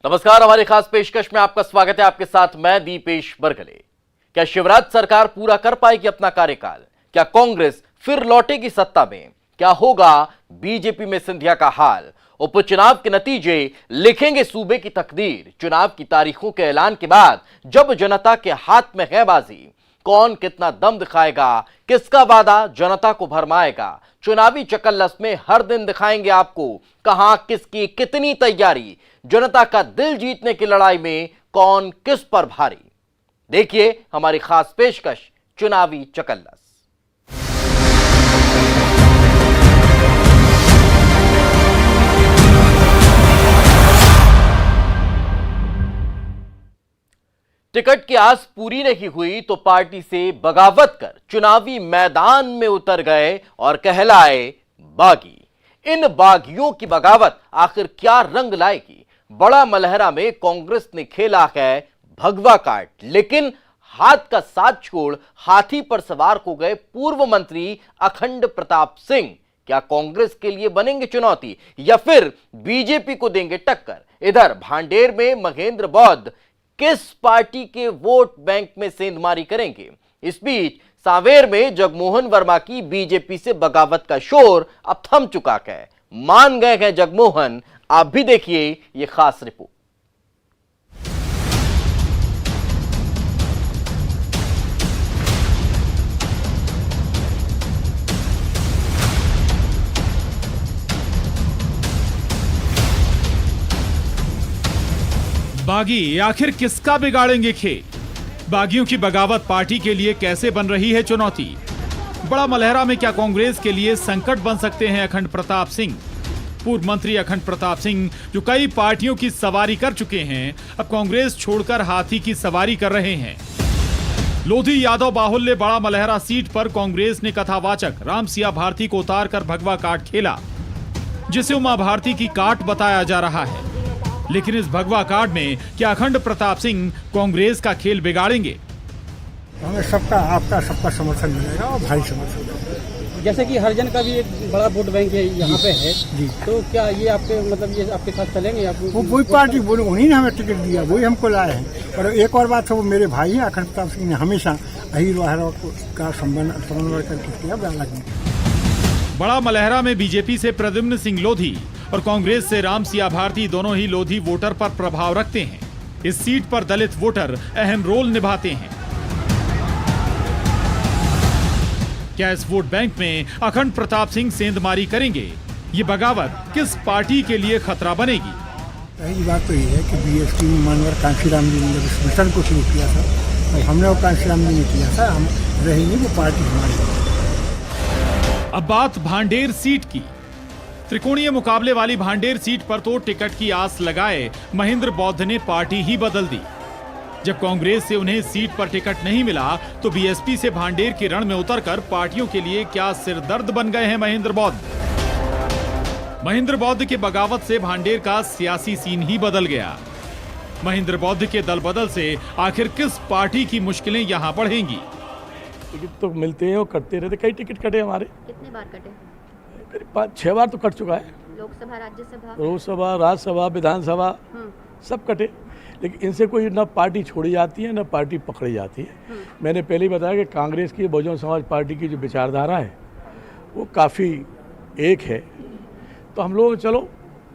नमस्कार, हमारी खास पेशकश में आपका स्वागत है। आपके साथ मैं दीपेश बरगले। क्या शिवराज सरकार पूरा कर पाएगी अपना कार्यकाल? क्या कांग्रेस फिर लौटेगी सत्ता में? क्या होगा बीजेपी में सिंधिया का हाल? उपचुनाव के नतीजे लिखेंगे सूबे की तकदीर। चुनाव की तारीखों के ऐलान के बाद जब जनता के हाथ में है बाजी, कौन कितना दम दिखाएगा, किसका वादा जनता को भरमाएगा? चुनावी चकल्लस में हर दिन दिखाएंगे आपको कहां किसकी कितनी तैयारी। जनता का दिल जीतने की लड़ाई में कौन किस पर भारी। देखिए हमारी खास पेशकश चुनावी चकल्लस। टिकट की आस पूरी नहीं हुई तो पार्टी से बगावत कर चुनावी मैदान में उतर गए और कहलाए बागी। इन बागियों की बगावत आखिर क्या रंग लाएगी? बड़ा मलहरा में कांग्रेस ने खेला है भगवा काट, लेकिन हाथ का साथ छोड़ हाथी पर सवार हो गए पूर्व मंत्री अखंड प्रताप सिंह। क्या कांग्रेस के लिए बनेंगे चुनौती या फिर बीजेपी को देंगे टक्कर? इधर भांडेर में महेंद्र बौद्ध किस पार्टी के वोट बैंक में सेंधमारी करेंगे? इस बीच सांवेर में जगमोहन वर्मा की बीजेपी से बगावत का शोर अब थम चुका है। मान गए हैं जगमोहन। आप भी देखिए ये खास रिपोर्ट। बागी आखिर किसका बिगाड़ेंगे खेल? बागियों की बगावत पार्टी के लिए कैसे बन रही है चुनौती? बड़ा मलहरा में क्या कांग्रेस के लिए संकट बन सकते हैं अखंड प्रताप सिंह? पूर्व मंत्री अखंड प्रताप सिंह जो कई पार्टियों की सवारी कर चुके हैं, अब कांग्रेस छोड़कर हाथी की सवारी कर रहे हैं। लोधी यादव बाहुल्य बड़ा मलहरा सीट पर कांग्रेस ने कथावाचक राम सिया भारती को उतारकर भगवा काट खेला, जिसे उमा भारती की काट बताया जा रहा है। लेकिन इस भगवा काट में क्या अखंड प्रताप सिंह कांग्रेस का खेल बिगाड़ेंगे? हमें सबका आपका सबका समर्थन मिलेगा और भारी समर्थन। जैसे कि हरिजन का भी एक बड़ा वोट बैंक है यहाँ पे है जी, तो क्या ये आपके मतलब ये आपके साथ चलेंगे? वो वही पार्टी बोले, उन्हीं ने हमें टिकट दिया, वही हमको लाए हैं। और एक और बात है, वो मेरे भाई हैं अखंड प्रताप सिंह ने हमेशा अहीर वाहरा का समन्वय करके किया। बड़ा मलहरा में बीजेपी से प्रद्युम्न सिंह लोधी और कांग्रेस से राम सिया भारती दोनों ही लोधी वोटर पर प्रभाव रखते हैं। इस सीट पर दलित वोटर अहम रोल निभाते हैं। क्या इस वोट बैंक में अखंड प्रताप सिंह सेंधमारी करेंगे? ये बगावत किस पार्टी के लिए खतरा बनेगी? पहली बात तो ये है कि बीएसपी में मानवर कांशीराम जी ने जब इस मिशन को शुरू किया था तो हमने वो कांशीराम जी ने किया था, हम रही नहीं, वो पार्टी हमारी। अब बात भांडेर सीट की। त्रिकोणीय मुकाबले वाली भांडेर सीट पर तो टिकट की आस लगाए महेंद्र बौद्ध ने पार्टी ही बदल दी। जब कांग्रेस से उन्हें सीट पर टिकट नहीं मिला तो बीएसपी से भांडेर के रण में उतरकर पार्टियों के लिए क्या सिरदर्द बन गए हैं महेंद्र बौद्ध। महेंद्र बौद्ध के बगावत से भांडेर का सियासी सीन ही बदल गया। महेंद्र बौद्ध के दल बदल से आखिर किस पार्टी की मुश्किलें यहां बढ़ेंगी? टिकट तो मिलते हैं और कटते रहते। कई टिकट कटे हमारे। कितने बार कटे? करीब 5-6 बार तो कट चुका है। लोकसभा, राज्यसभा, लोकसभा, राज्यसभा, विधानसभा सब कटे, लेकिन इनसे कोई न पार्टी छोड़ी जाती है न पार्टी पकड़ी जाती है। मैंने पहले ही बताया कि कांग्रेस की बहुजन समाज पार्टी की जो विचारधारा है वो काफ़ी एक है। तो हम लोग चलो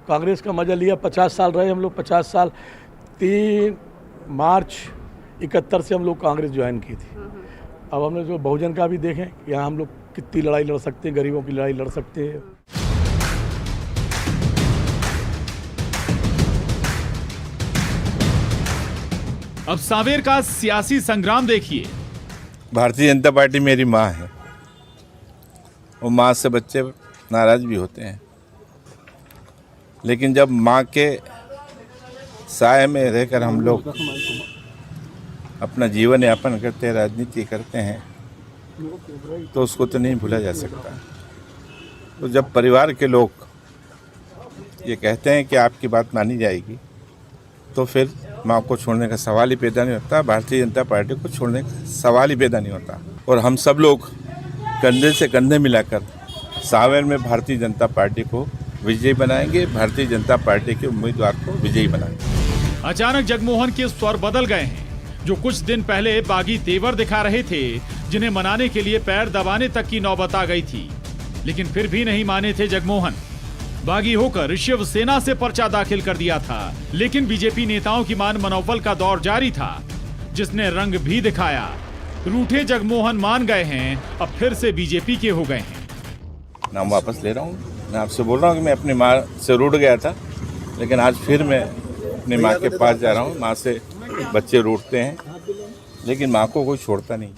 कांग्रेस का मजा लिया, 50 साल रहे हम लोग, 50 साल। 3 मार्च 71 से हम लोग कांग्रेस ज्वाइन की थी। अब हमने जो बहुजन का भी देखें कि यहाँ हम लोग कितनी लड़ाई लड़ सकते हैं, गरीबों की लड़ाई लड़ सकते हैं। अब सांवेर का सियासी संग्राम देखिए। भारतीय जनता पार्टी मेरी माँ है और माँ से बच्चे नाराज भी होते हैं, लेकिन जब माँ के साए में रहकर हम लोग अपना जीवन यापन करते हैं, राजनीति करते हैं, तो उसको तो नहीं भूला जा सकता। तो जब परिवार के लोग ये कहते हैं कि आपकी बात मानी जाएगी, तो फिर माँ को छोड़ने का सवाल ही पैदा नहीं होता, भारतीय जनता पार्टी को छोड़ने का सवाल ही पैदा नहीं होता। और हम सब लोग कंधे से कंधे मिलाकर सांवेर में भारतीय जनता पार्टी को विजयी बनाएंगे, भारतीय जनता पार्टी के उम्मीदवार को विजयी बनाएंगे। अचानक जगमोहन के स्वर बदल गए हैं। जो कुछ दिन पहले बागी तेवर दिखा रहे थे, जिन्हें मनाने के लिए पैर दबाने तक की नौबत आ गई थी, लेकिन फिर भी नहीं माने थे जगमोहन। बागी होकर शिवसेना से पर्चा दाखिल कर दिया था, लेकिन बीजेपी नेताओं की मान मनोबल का दौर जारी था, जिसने रंग भी दिखाया। रूठे जगमोहन मान गए हैं, अब फिर से बीजेपी के हो गए हैं। नाम वापस ले रहा हूँ। मैं आपसे बोल रहा हूँ कि मैं अपनी माँ से रूठ गया था, लेकिन आज फिर मैं अपनी माँ के पास जा रहा हूँ। माँ से बच्चे रूठते हैं, लेकिन माँ को कोई छोड़ता नहीं।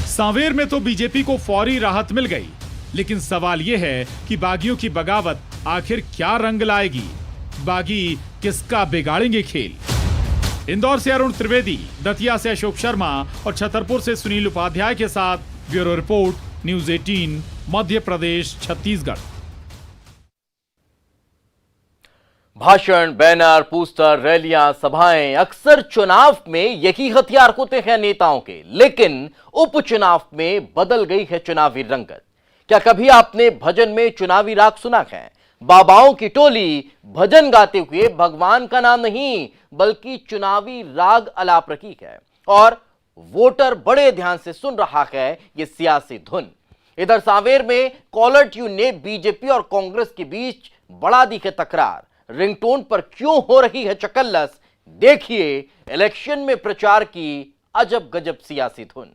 सांवेर में तो बीजेपी को फौरी राहत मिल गई, लेकिन सवाल यह है कि बागियों की बगावत आखिर क्या रंग लाएगी? बागी किसका बिगाड़ेंगे खेल? इंदौर से अरुण त्रिवेदी, दतिया से अशोक शर्मा और छतरपुर से सुनील उपाध्याय के साथ bureau report, news 18, Madhya Pradesh, Chhattisgarh. भाषण, बैनर, पोस्टर, रैलियां, सभाएं, अक्सर चुनाव में यही हथियार होते हैं नेताओं के, लेकिन उपचुनाव में बदल गई है चुनावी रंगत। क्या कभी आपने भजन में चुनावी राग सुना है? बाबाओं की टोली भजन गाते हुए भगवान का नाम नहीं बल्कि चुनावी राग आलाप रही है, और वोटर बड़े ध्यान से सुन रहा है ये सियासी धुन। इधर सांवेर में कॉलर ट्यून ने बीजेपी और कांग्रेस के बीच बढ़ा दी है तकरार। रिंगटोन पर क्यों हो रही है चकल्लस? देखिए इलेक्शन में प्रचार की अजब गजब सियासी धुन।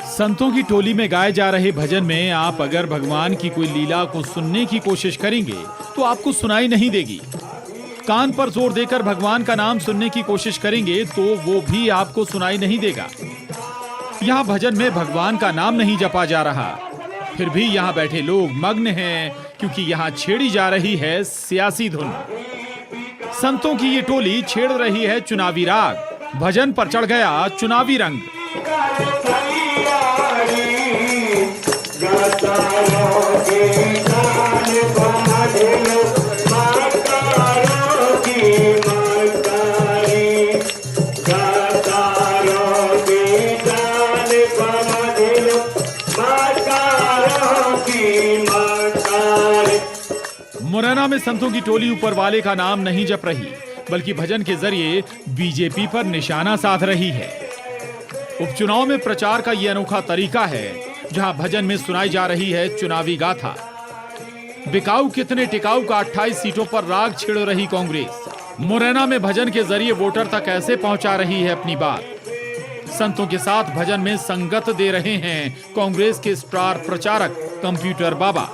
संतों की टोली में गाए जा रहे भजन में आप अगर भगवान की कोई लीला को सुनने की कोशिश करेंगे तो आपको सुनाई नहीं देगी। कान पर जोर देकर भगवान का नाम सुनने की कोशिश करेंगे तो वो भी आपको सुनाई नहीं देगा। यहाँ भजन में भगवान का नाम नहीं जपा जा रहा, फिर भी यहाँ बैठे लोग मग्न हैं, क्योंकि यहाँ छेड़ी जा रही है सियासी धुन। संतों की ये टोली छेड़ रही है चुनावी राग, भजन पर चढ़ गया चुनावी रंग। मुरैना में संतों की टोली ऊपर वाले का नाम नहीं जप रही, बल्कि भजन के जरिए बीजेपी पर निशाना साध रही है। उपचुनाव में प्रचार का यह अनोखा तरीका है, जहां भजन में सुनाई जा रही है चुनावी गाथा। बिकाऊ कितने टिकाऊ का 28 सीटों पर राग छेड़ रही कांग्रेस मुरैना में भजन के जरिए वोटर तक ऐसे पहुंचा रही है अपनी बात। संतों के साथ भजन में संगत दे रहे हैं कांग्रेस के स्टार प्रचारक कंप्यूटर बाबा।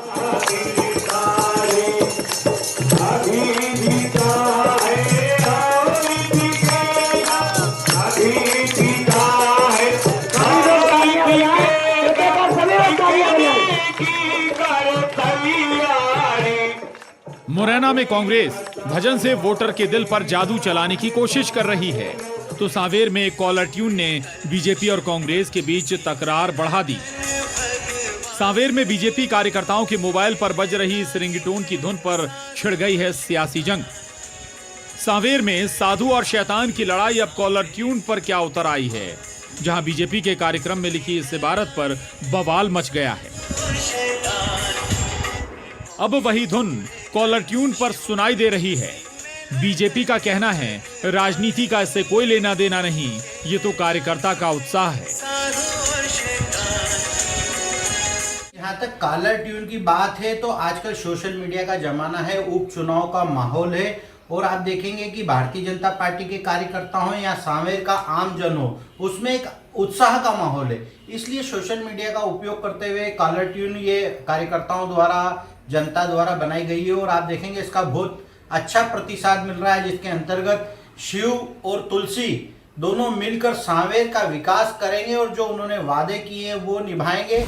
मुरैना में कांग्रेस भजन से वोटर के दिल पर जादू चलाने की कोशिश कर रही है, तो सांवेर में कॉलर ट्यून ने बीजेपी और कांग्रेस के बीच तकरार बढ़ा दी। सांवेर में बीजेपी कार्यकर्ताओं के मोबाइल पर बज रही इस रिंगटोन की धुन पर छिड़ गई है सियासी जंग। सांवेर में साधु और शैतान की लड़ाई अब कॉलर ट्यून पर क्या उतर आई है, जहां बीजेपी के कार्यक्रम में लिखी इस इबारत पर बवाल मच गया है। अब वही धुन कॉलर ट्यून पर सुनाई दे रही है। बीजेपी का कहना है राजनीति का इससे कोई लेना देना नहीं, ये तो कार्यकर्ता का उत्साह है। यहाँ तक कॉलर ट्यून की बात है तो आजकल सोशल मीडिया का जमाना है, उपचुनाव का माहौल है, और आप देखेंगे कि भारतीय जनता पार्टी के कार्यकर्ता हो या सांवेर का आम जन हो, उसमें एक उत्साह का माहौल है। इसलिए सोशल मीडिया का उपयोग करते हुए कॉलर ट्यून ये कार्यकर्ताओं द्वारा, जनता द्वारा बनाई गई है, और आप देखेंगे इसका बहुत अच्छा प्रतिसाद मिल रहा है, जिसके अंतर्गत शिव और तुलसी दोनों मिलकर सांवेर का विकास करेंगे और जो उन्होंने वादे किए हैं वो निभाएंगे।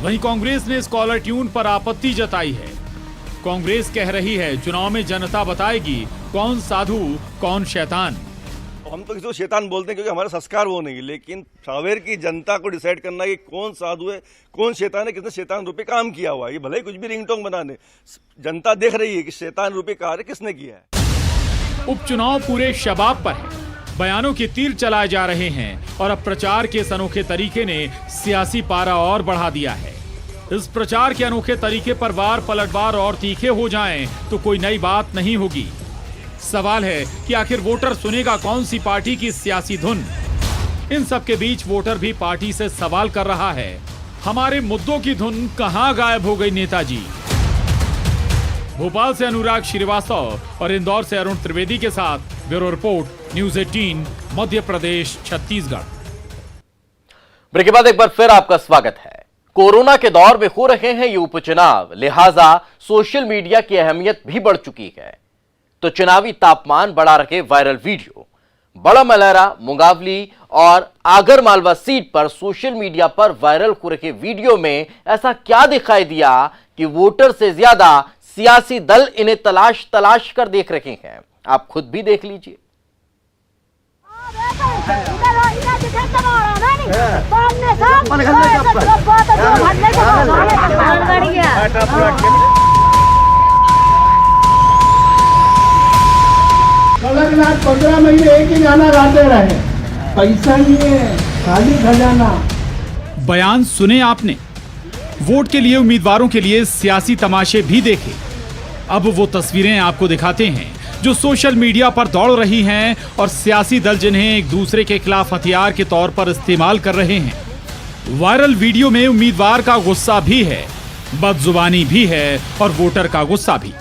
वहीं कांग्रेस ने इस कॉलर ट्यून पर आपत्ति जताई है। कांग्रेस कह रही है चुनाव में जनता बताएगी कौन साधु कौन शैतान। हम तो किसी को शैतान बोलते हैं क्योंकि हमारा संस्कार वो नहीं, लेकिन सांवेर की जनता को डिसाइड करना है कि कौन साधु है, कौन शैतान है, किसने शैतान रूपी काम किया हुआ है। ये भले ही कुछ भी रिंगटोन बना दे, जनता देख रही है कि शैतान रूपी कार्य किसने किया है। उपचुनाव पूरे शबाब पर है, बयानों के तीर चलाए जा रहे हैं और अब प्रचार के इस अनोखे तरीके ने सियासी पारा और बढ़ा दिया है। इस प्रचार के अनोखे तरीके पर वार पलटवार और तीखे हो जाएं तो कोई नई बात नहीं होगी। सवाल है कि आखिर वोटर सुनेगा कौन सी पार्टी की सियासी धुन। इन सब के बीच वोटर भी पार्टी से सवाल कर रहा है, हमारे मुद्दों की धुन कहां गायब हो गई नेताजी। भोपाल से अनुराग श्रीवास्तव और इंदौर से अरुण त्रिवेदी के साथ bureau report, news 18, Madhya Pradesh, Chhattisgarh. Break के बाद एक बार फिर आपका स्वागत है। कोरोना के दौर में हो रहे हैं ये उपचुनाव, लिहाजा सोशल मीडिया की अहमियत भी बढ़ चुकी है। तो चुनावी तापमान बढ़ा रखे वायरल वीडियो, बड़ा मलहरा, मुंगावली और आगर मालवा सीट पर सोशल मीडिया पर वायरल हो रखे वीडियो में ऐसा क्या दिखाई दिया कि वोटर से ज्यादा सियासी दल इन्हें तलाश तलाश कर देख रहे हैं। आप खुद भी देख लीजिए। कड़कनाथ 15 महीने एक ही गाना गाते रहे, पैसा नहीं है, खाली खजाना। बयान सुने आपने, वोट के लिए उम्मीदवारों के लिए सियासी तमाशे भी देखे। अब वो तस्वीरें आपको दिखाते हैं जो सोशल मीडिया पर दौड़ रही हैं और सियासी दल जिन्हें एक दूसरे के खिलाफ हथियार के तौर पर इस्तेमाल कर रहे हैं। वायरल वीडियो में उम्मीदवार का गुस्सा भी है, बदजुबानी भी है और वोटर का गुस्सा भी।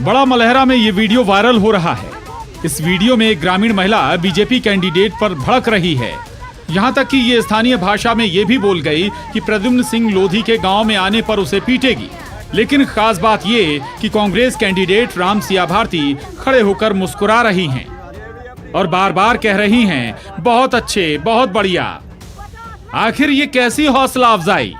बड़ा मलहरा में ये वीडियो वायरल हो रहा है। इस वीडियो में एक ग्रामीण महिला बीजेपी कैंडिडेट पर भड़क रही है, यहाँ तक कि ये स्थानीय भाषा में ये भी बोल गई कि प्रद्युम्न सिंह लोधी के गांव में आने पर उसे पीटेगी। लेकिन खास बात ये कि कांग्रेस कैंडिडेट राम सिया भारती खड़े होकर मुस्कुरा रही हैं और बार बार कह रही हैं, बहुत अच्छे, बहुत बढ़िया। आखिर ये कैसी हौसला अफजाई।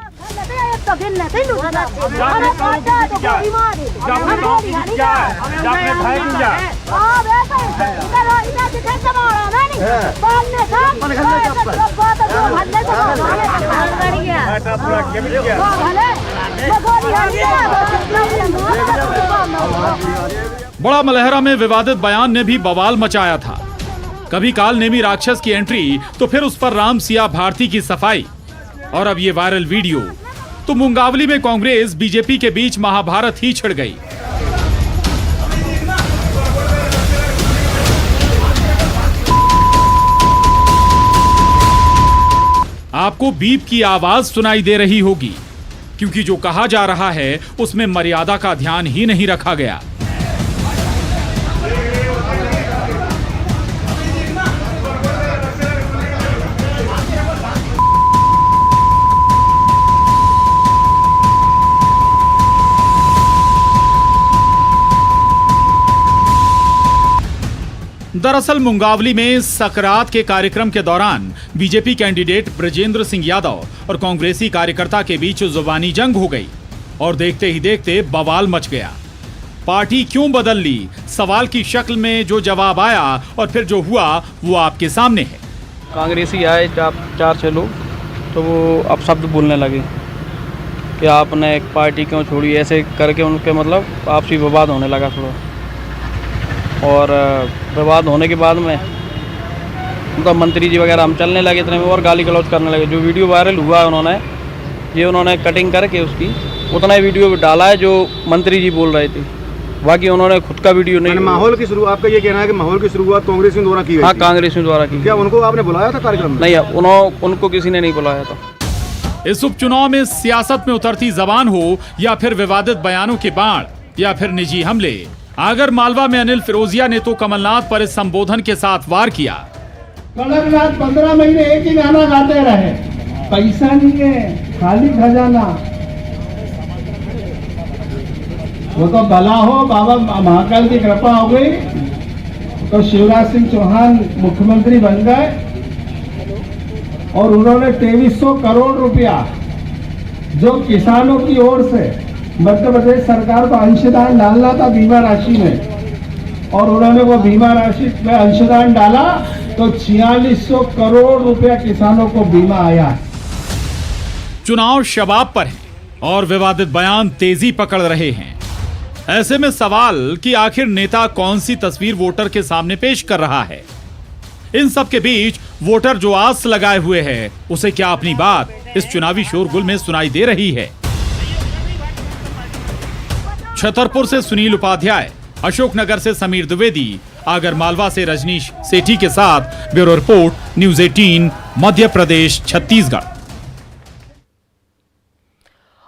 बड़ा मलहरा में विवादित बयान ने भी बवाल मचाया था। कभी काल नेमी राक्षस की एंट्री तो फिर उस पर राम सिया भारती की सफाई, और अब ये वायरल वीडियो। तो मुंगावली में कांग्रेस बीजेपी के बीच महाभारत ही छिड़ गई। आपको बीप की आवाज सुनाई दे रही होगी, क्योंकि जो कहा जा रहा है उसमें मर्यादा का ध्यान ही नहीं रखा गया। दरअसल मुंगावली में सकरात के कार्यक्रम के दौरान बीजेपी कैंडिडेट ब्रजेंद्र सिंह यादव और कांग्रेसी कार्यकर्ता के बीच जुबानी जंग हो गई और देखते ही देखते बवाल मच गया। पार्टी क्यों बदल ली, सवाल की शक्ल में जो जवाब आया और फिर जो हुआ वो आपके सामने है। कांग्रेसी आए 4-6 लोग, तो वो अब शब्द बोलने लगे कि आपने एक पार्टी क्यों छोड़ी, ऐसे करके उनके मतलब आपसी विवाद होने लगा थोड़ा। और विवाद होने के बाद में मतलब मंत्री जी वगैरह हम चलने लगे, इतने में और गाली गलौज करने लगे। जो वीडियो वायरल हुआ उन्होंने कटिंग करके उसकी उतना ही वीडियो डाला है जो मंत्री जी बोल रहे थे, बाकी उन्होंने खुद का वीडियो नहीं। माहौल की शुरुआत, आपका ये कहना है कि माहौल की शुरुआत कांग्रेस द्वारा की गई? हाँ, कांग्रेस द्वारा की। क्या उनको आपने बुलाया था कार्यक्रम में? नहीं, उनको किसी ने नहीं बुलाया था। इस उपचुनाव में सियासत में उतरती जबान हो या फिर विवादित बयानों के बाण या फिर निजी हमले, आगर मालवा में अनिल फिरोजिया ने तो कमलनाथ पर इस संबोधन के साथ वार किया। कड़कनाथ 15 महीने एक ही गाना गाते रहे, पैसा नहीं है, खाली खजाना। वो तो भला हो, बाबा महाकाल की कृपा हो गई तो शिवराज सिंह चौहान मुख्यमंत्री बन गए और उन्होंने 2300 करोड़ रुपया जो किसानों की ओर से मध्य प्रदेश सरकार को अंशदान डालना था बीमा राशि में, और उन्होंने वो बीमा राशि में अंशदान डाला तो 4600 करोड़ रुपया किसानों को बीमा आया। चुनाव शबाब पर है और विवादित बयान तेजी पकड़ रहे हैं। ऐसे में सवाल कि आखिर नेता कौन सी तस्वीर वोटर के सामने पेश कर रहा है। इन सब के बीच वोटर जो आस लगाए हुए है, उसे क्या अपनी बात इस चुनावी शोरगुल में सुनाई दे रही है? छतरपुर से सुनील उपाध्याय, अशोकनगर से समीर द्विवेदी, आगरमालवा से रजनीश सेठी के साथ bureau report, news 18, Madhya Pradesh, Chhattisgarh.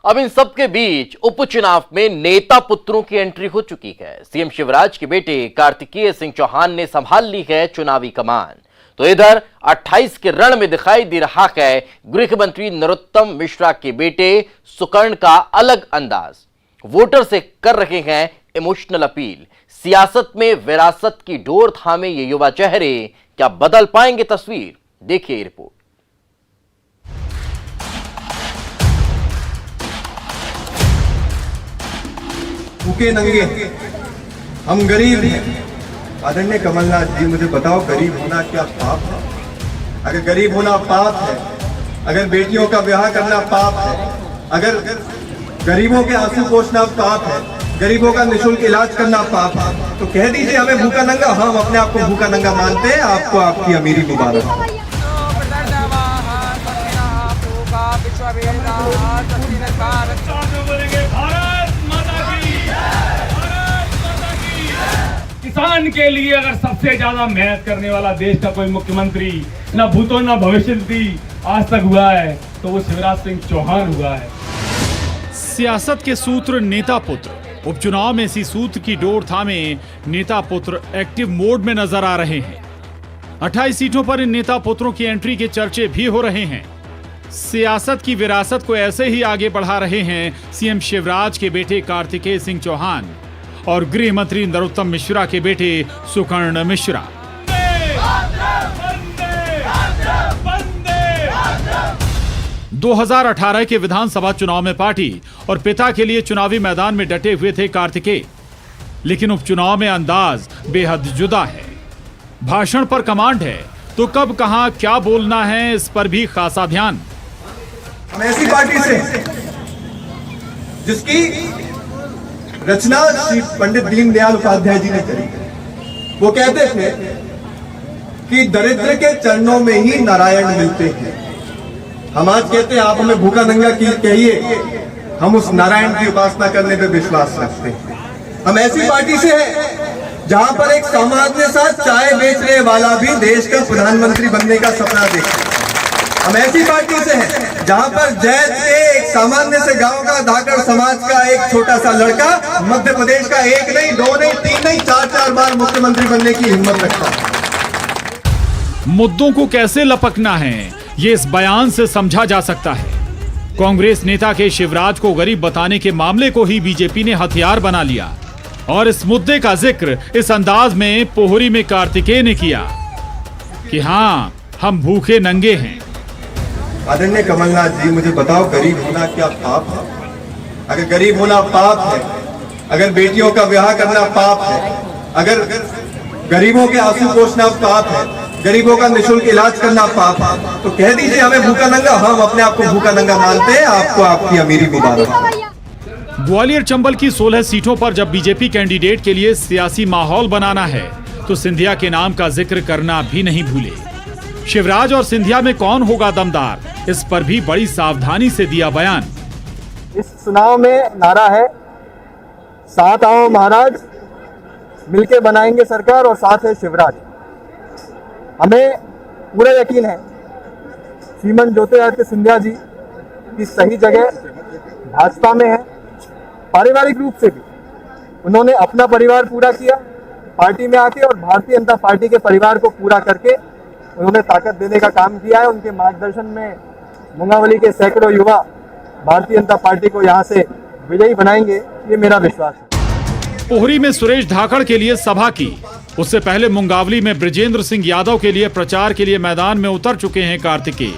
अब इन सब के बीच उपचुनाव में नेता पुत्रों की एंट्री हो चुकी है। सीएम शिवराज के बेटे कार्तिकेय सिंह चौहान ने संभाल ली है चुनावी कमान। तो इधर 28 के रण में दिखाई दे रहा है गृह मंत्री नरोत्तम मिश्रा के बेटे सुकर्ण का अलग अंदाज। वोटर से कर रहे हैं इमोशनल अपील। सियासत में विरासत की डोर थामे ये युवा चेहरे क्या बदल पाएंगे तस्वीर? देखिए रिपोर्ट। भूखे नंगे हम गरीब हैं। आदरणीय कमलनाथ जी, मुझे बताओ, गरीब होना क्या पाप है? अगर गरीब होना पाप है, अगर बेटियों का ब्याह करना पाप है, अगर गरीबों के आंसू पोंछना पाप है, गरीबों का निःशुल्क इलाज करना पाप है, तो कह दीजिए हमें भूखा नंगा। हम अपने आप को भूखा नंगा मानते हैं। आपको आपकी अमीरी मुबारक। किसान के लिए अगर सबसे ज्यादा मेहनत करने वाला देश का कोई मुख्यमंत्री ना भूतो ना भविष्य आज तक हुआ है तो वो शिवराज सिंह चौहान हुआ है। सियासत के सूत्र नेता पुत्र, उपचुनाव में इसी सूत्र की डोर थामे नेता पुत्र एक्टिव मोड में नजर आ रहे हैं। 28 सीटों पर इन नेता पुत्रों की एंट्री के चर्चे भी हो रहे हैं। सियासत की विरासत को ऐसे ही आगे बढ़ा रहे हैं सीएम शिवराज के बेटे कार्तिकेय सिंह चौहान और गृह मंत्री नरोत्तम मिश्रा के बेटे सुकर्ण मिश्रा। 2018 के विधानसभा चुनाव में पार्टी और पिता के लिए चुनावी मैदान में डटे हुए थे कार्तिकेय, लेकिन उपचुनाव में अंदाज बेहद जुदा है। भाषण पर कमांड है तो कब कहां क्या बोलना है, इस पर भी खासा ध्यान। हम ऐसी पार्टी से जिसकी रचना श्री पंडित दीनदयाल उपाध्याय जी ने करी। वो कहते थे कि दरिद्र के चरणों में ही नारायण मिलते हैं। हम आज कहते हैं आप हमें भूखा नंगा कहिए, हम उस नारायण की उपासना करने पे विश्वास रखते हैं। हम ऐसी पार्टी से हैं जहां पर एक सामान्य सा चाय बेचने वाला भी देश का प्रधानमंत्री बनने का सपना देखता है। हम ऐसी पार्टी से हैं जहां पर जैत के एक सामान्य से गांव का धाकड़ समाज का एक छोटा सा लड़का मध्य प्रदेश का 1 नहीं 2 नहीं 3 नहीं 4 बार मुख्यमंत्री बनने की हिम्मत रखता है। मुद्दों को कैसे लपकना है, ये इस बयान से समझा जा सकता है। कांग्रेस नेता के शिवराज को गरीब बताने के मामले को ही बीजेपी ने हथियार बना लिया और इस मुद्दे का जिक्र इस अंदाज में पोहरी में कार्तिकेय ने किया कि हाँ, हम भूखे नंगे हैं। आदरणीय कमलनाथ जी, मुझे बताओ, गरीब होना क्या पाप है? अगर गरीब होना पाप है, अगर बेटियों का ब्याह करना पाप है, अगर गरीबों के आंसू पोंछना पाप है, गरीबों का निःशुल्क इलाज करना पाप है, तो कह दीजिए हमें भूखा नंगा। हम अपने आप को भूखा नंगा मानते हैं। आपको आपकी अमीरी मुबारक। ग्वालियर चंबल की 16 सीटों पर जब बीजेपी कैंडिडेट के लिए सियासी माहौल बनाना है तो सिंधिया के नाम का जिक्र करना भी नहीं भूले। शिवराज और सिंधिया में कौन होगा दमदार, इस पर भी बड़ी सावधानी से दिया बयान। इस चुनाव में नारा है, साथ आओ महाराज, मिलके बनाएंगे सरकार, और साथ है शिवराज। हमें पूरा यकीन है श्रीमान ज्योतिरादित्य सिंधिया जी की सही जगह भाजपा में है। पारिवारिक रूप से भी उन्होंने अपना परिवार पूरा किया पार्टी में आके, और भारतीय जनता पार्टी के परिवार को पूरा करके उन्होंने ताकत देने का काम किया है। उनके मार्गदर्शन में मुंगावली के सैकड़ों युवा भारतीय जनता पार्टी को यहां से विजयी बनाएंगे, ये मेरा विश्वास है। पोहरी में सुरेश धाकड़ के लिए सभा की, उससे पहले मुंगावली में बृजेंद्र सिंह यादव के लिए प्रचार के लिए मैदान में उतर चुके हैं कार्तिकेय।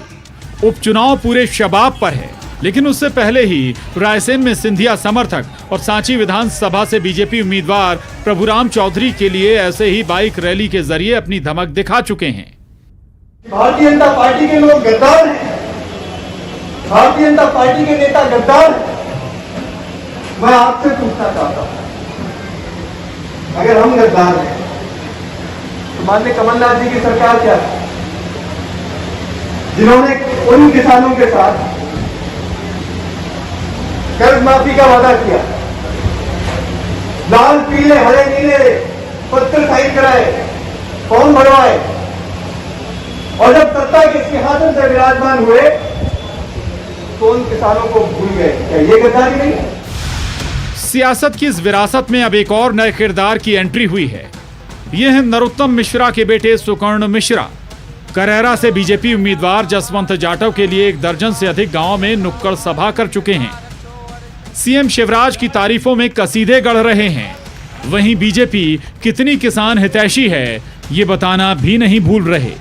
उपचुनाव पूरे शबाब पर है लेकिन उससे पहले ही रायसेन में सिंधिया समर्थक और सांची विधानसभा से बीजेपी उम्मीदवार प्रभुराम चौधरी के लिए ऐसे ही बाइक रैली के जरिए अपनी धमक दिखा चुके हैं। भारतीय जनता पार्टी के लोग गद्दार हैं, भारतीय जनता पार्टी के नेता गद्दार हैं। मैं आपसे पूछना चाहता हूं, अगर हम गद्दार हैं तो माननीय कमलनाथ जी की सरकार क्या है, जिन्होंने उन किसानों के साथ कर्ज माफी का वादा किया, लाल पीले हरे नीले पत्र साइन कराए, फॉर्म भरवाए, और जब सत्ता के सिंहासन से विराजमान हुए तो उन किसानों को भूल गए। क्या ये गद्दारी नहीं है? सियासत की इस विरासत में अब एक और नए किरदार की एंट्री हुई है। ये हैं नरोत्तम मिश्रा के बेटे सुकर्ण मिश्रा। करैरा से बीजेपी उम्मीदवार जसवंत जाटव के लिए 1 दर्जन से अधिक गांव में नुक्कड़ सभा कर चुके हैं। सीएम शिवराज की तारीफों में कसीदे गढ़ रहे हैं। वहीं बीजेपी कितनी किसान हितैषी है ये बताना भी नहीं भूल रहे।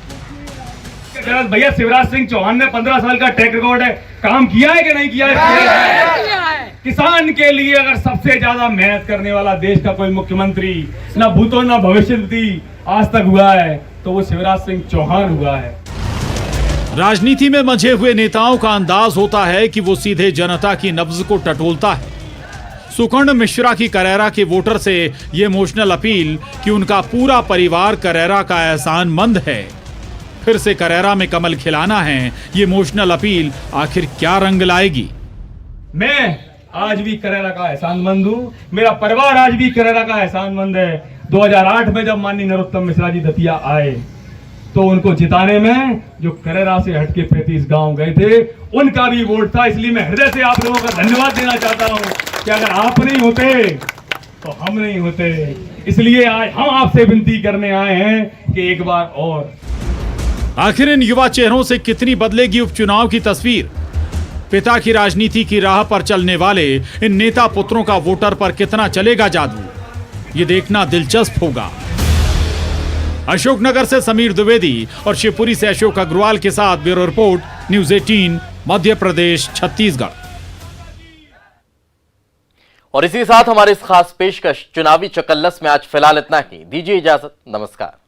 भैया शिवराज सिंह चौहान ने 15 साल का ट्रैक रिकॉर्ड है, काम किया है कि नहीं किया है? किसान के लिए अगर सबसे ज्यादा मेहनत करने वाला देश का कोई मुख्यमंत्री ना भूतो ना भविष्य आज तक हुआ है तो वो शिवराज सिंह चौहान हुआ है। राजनीति में मंझे हुए नेताओं का अंदाज होता है कि वो सीधे जनता की नब्ज को टटोलता है। सुकर्ण मिश्रा की करैरा के वोटर से ये इमोशनल अपील कि उनका पूरा परिवार करैरा का एहसानमंद है, फिर से करैरा में कमल खिलाना है, ये इमोशनल अपील आखिर क्या रंग लाएगी? मैं आज भी करैरा का एहसानमंद हूँ, मेरा परिवार आज भी करैरा का एहसानमंद है। 2008 में जब माननीय नरोत्तम मिश्रा जी दतिया आए तो उनको जिताने में जो करैरा से हटके 35 गांव गए थे उनका भी वोट था। इसलिए मैं हृदय से आप लोगों का धन्यवाद देना चाहता हूँ कि अगर आप नहीं होते तो हम नहीं होते। इसलिए आज हम आपसे विनती करने आए हैं कि एक बार और। आखिर इन युवा चेहरों से कितनी बदलेगी उपचुनाव की तस्वीर? पिता की राजनीति की राह पर चलने वाले इन नेता पुत्रों का वोटर पर कितना चलेगा जादू, ये देखना दिलचस्प होगा। अशोकनगर से समीर द्विवेदी और शिवपुरी से अशोक अग्रवाल के साथ bureau report, news 18, Madhya Pradesh, Chhattisgarh. और इसी के साथ हमारे इस खास पेशकश चुनावी चकल्लस में आज फिलहाल इतना ही। दीजिए इजाजत, नमस्कार।